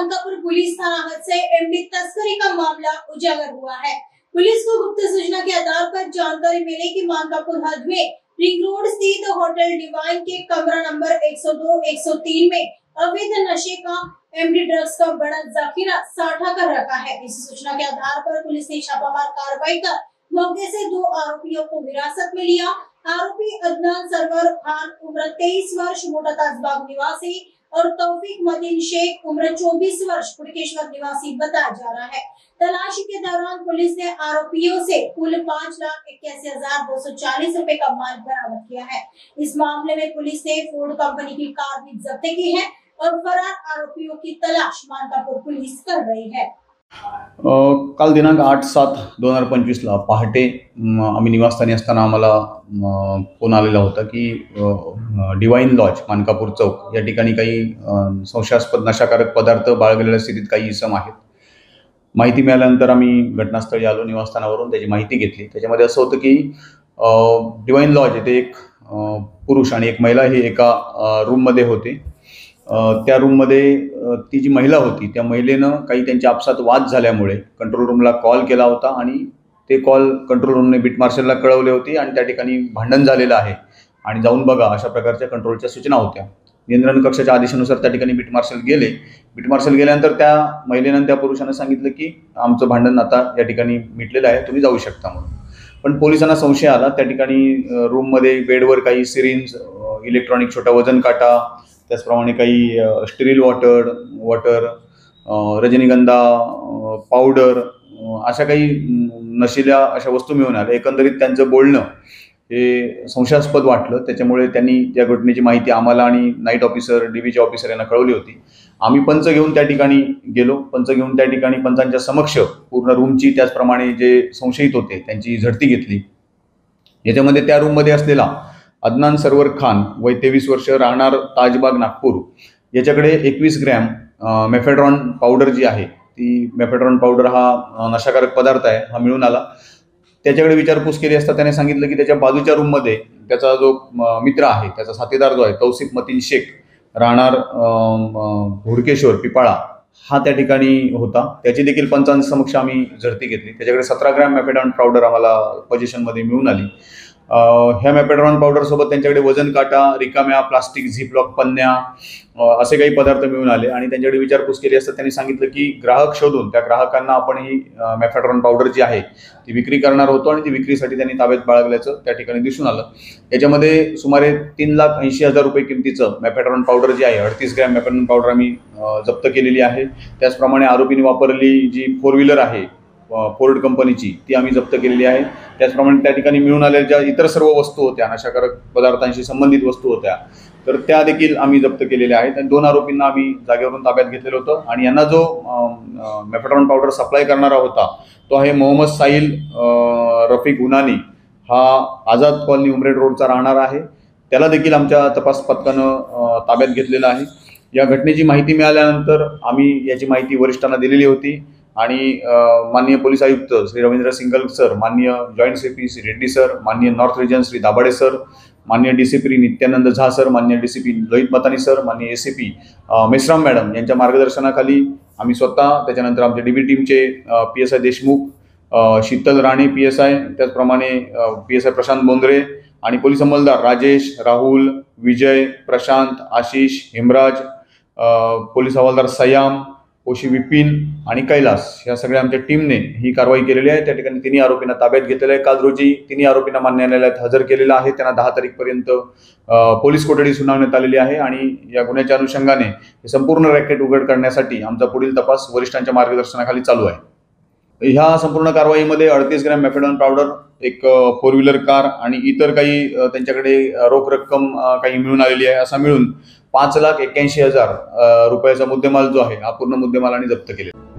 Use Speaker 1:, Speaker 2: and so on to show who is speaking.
Speaker 1: Mankapur police थाना हद से MD तस्करी का मामला उजागर हुआ है। पुलिस को गुप्त सूचना के आधार पर जानकारी मिली कि मानकापुर हद में रिंग रोड स्थित होटल डिवाइन के कमरा नंबर 102-103 में अवैध नशे का एमडी ड्रग्स का बड़ा जखीरा साठा कर रखा है। इसी सूचना के आधार पर पुलिस ने छापामार कार्रवाई कर मौके से 2 आरोपियों को हिरासत में लिया। आरोपी अदनान सरवर खान उम्र 23 वर्ष मोटा ताजबाग निवासी और तौफीक मदीन शेख उम्र 24 वर्ष कुड़केश्वर निवासी बताया जा रहा है। तलाशी के दौरान पुलिस ने आरोपियों से कुल 5,81,240 रुपए का माल बरामद किया है। इस मामले में पुलिस ने फोर्ड कंपनी की कार भी जब्त की है और फरार आरोपियों की तलाश मानकापुर पुलिस कर रही है।
Speaker 2: काल दिनांक 8/7/2025 ला पहाटे आम्ही निवासस्थानी असताना आम्हाला फोन आलेला होता की डिवाइन लॉज मानकापूर चौक या ठिकाणी काही संशयास्पद नशाकारक पदार्थ बाळगलेल्या स्थितीत काही इसम आहेत। माहिती मिळाल्यानंतर आम्ही घटनास्थळी आलो। निवासस्थानावरून त्याची माहिती घेतली। त्याच्यामध्ये असं होतं की डिवाइन लॉज येथे एक पुरुष आणि एक महिला हे एका रूममध्ये होते। त्या रूममध्ये ती जी महिला होती त्या महिलेनं काही त्यांच्या आपसात वाद झाल्यामुळे कंट्रोल रूमला कॉल केला होता आणि ते कॉल कंट्रोल रूमने बीट मार्शलला कळवले होते आणि त्या ठिकाणी भांडण झालेलं आहे आणि जाऊन बघा अशा प्रकारच्या कंट्रोलच्या सूचना होत्या। नियंत्रण कक्षाच्या आदेशानुसार त्या ठिकाणी बीट मार्शल गेले। बीट मार्शल गेल्यानंतर त्या महिलेनं त्या पुरुषांना सांगितलं की आमचं भांडण आता या ठिकाणी मिटलेलं आहे, तुम्ही जाऊ शकता म्हणून। पण पोलिसांना संशय आला। त्या ठिकाणी रूममध्ये बेडवर काही सिरिंज, इलेक्ट्रॉनिक छोटा वजन काटा, त्याचप्रमाणे काही स्टेरिल वॉटर, रजनीगंधा पावडर अशा काही नशिल्या अशा वस्तू मिळून आल्या। एकंदरीत त्यांचं बोलणं हे संशयास्पद वाटलं। त्याच्यामुळे त्यांनी त्या घटनेची माहिती आम्हाला आणि नाईट ऑफिसर, डीबीचे ऑफिसर यांना कळवली होती। आम्ही पंच घेऊन त्या ठिकाणी गेलो। पंच घेऊन त्या ठिकाणी पंचांच्या समक्ष पूर्ण रूमची त्याचप्रमाणे जे संशयित होते त्यांची झडती घेतली। याच्यामध्ये त्या रूममध्ये असलेला अदनान सरवर खान वय 23 वर्ष राहणार ताजबाग नागपूर याच्याकडे 21 ग्रॅम मेफेड्रॉन पावडर जी आहे ती मेफेड्रॉन पावडर हा नशाकारक पदार्थ आहे हा मिळून आला। त्याच्याकडे विचारपूस केली असता त्याने सांगितलं की त्याच्या बाजूच्या रूममध्ये त्याचा जो मित्र आहे, त्याचा साथीदार जो आहे तौसिफ मतीन शेख राहणार हुडकेश्वर पिपाळा हा त्या ठिकाणी होता। त्याची देखील पंचांसमक्ष आम्ही झडती घेतली। त्याच्याकडे 17 ग्रॅम मेफेड्रॉन पावडर आम्हाला पोझिशनमध्ये मिळून आली। ह्या मेफेड्रॉन पावडर सोबत त्यांच्याकडे वजन काटा, रिकाम्या प्लास्टिक झिपलॉक पन्न्या असे काही पदार्थ मिळून आले आणि त्यांच्याकडे विचारपूस केली असता त्यांनी सांगितलं की ग्राहक शोधून त्या ग्राहकांना आपण ही मेफेड्रॉन पावडर जी आहे ती विक्री करणार होतो आणि ती विक्रीसाठी त्यांनी ताब्यात बाळगल्याचं त्या ठिकाणी दिसून आलं। याच्यामध्ये सुमारे 3,80,000 रुपये किमतीचं मेफेड्रॉन पावडर जी आहे 38 ग्रॅम मेफेड्रॉन पावडर आम्ही जप्त केलेली आहे। त्याचप्रमाणे आरोपींनी वापरलेली जी 4 व्हीलर आहे फोर्ड कंपनीची ती आम्ही जप्त केलेली आहे। त्याचप्रमाणे त्या ठिकाणी मिळून आलेल्या ज्या इतर सर्व वस्तू होत्या नशाकारक पदार्थांशी संबंधित वस्तू होत्या तर त्या देखील आम्ही जप्त केलेल्या आहेत। आणि 2 आरोपींना आम्ही जागेवरून ताब्यात घेतलेलं होतं आणि यांना जो मेफेड्रॉन पावडर सप्लाय करणारा होता तो आहे मोहम्मद साहिल रफिक उनानी, हा आझाद कॉलनी उमरेड रोडचा राहणार आहे। त्याला देखील आमच्या तपास पथकानं ताब्यात घेतलेलं आहे। या घटनेची माहिती मिळाल्यानंतर आम्ही याची माहिती वरिष्ठांना दिलेली होती आणि माननीय पोलीस आयुक्त श्री रवींद्र सिंगल सर, माननीय joint CP Shri Reddy sir, माननीय north region Shri Dabhade sir, माननीय डीसीपी नित्यानंद झा सर, माननीय डीसीपी लोहित मतानी सर, माननीय एसीपी मेश्राम मॅडम यांच्या मार्गदर्शनाखाली आम्ही स्वतः, त्याच्यानंतर आमच्या डीबी टीमचे PSI देशमुख, शीतल राणे PSI, त्याचप्रमाणे PSI प्रशांत बोंद्रे आणि पोलीस अंमलदार राजेश, राहुल, विजय, प्रशांत, आशिष, हेमराज, पोलीस हवालदार सयाम, ओशी विपिन आणि कैलास या सगळ्या आमच्या टीमने ही कारवाई केलेली आहे। त्या ठिकाणी 3 आरोपींना ताब्यात घेतलेलं आहे। काल रोजी 3 आरोपींना मान्य न्यायालयात हजर केलेलं आहे। त्यांना 10 तारीखपर्यंत पोलीस कोठडी सुनावण्यात आलेली आहे आणि या गुन्ह्याच्या अनुषंगाने हे संपूर्ण रॅकेट उघड करण्यासाठी आमचा पुढील तपास वरिष्ठांच्या मार्गदर्शनाखाली चालू आहे। ह्या संपूर्ण कारवाईमध्ये 38 ग्रॅम मेफेड्रॉन पावडर, एक 4 व्हीलर कार आणि इतर काही त्यांच्याकडे रोख रक्कम काही मिळून आलेली आहे। असा मिळून 5,81,000 रुपयाचा मुद्देमाल जो आहे हा पूर्ण मुद्देमालाने जप्त केलेला आहे।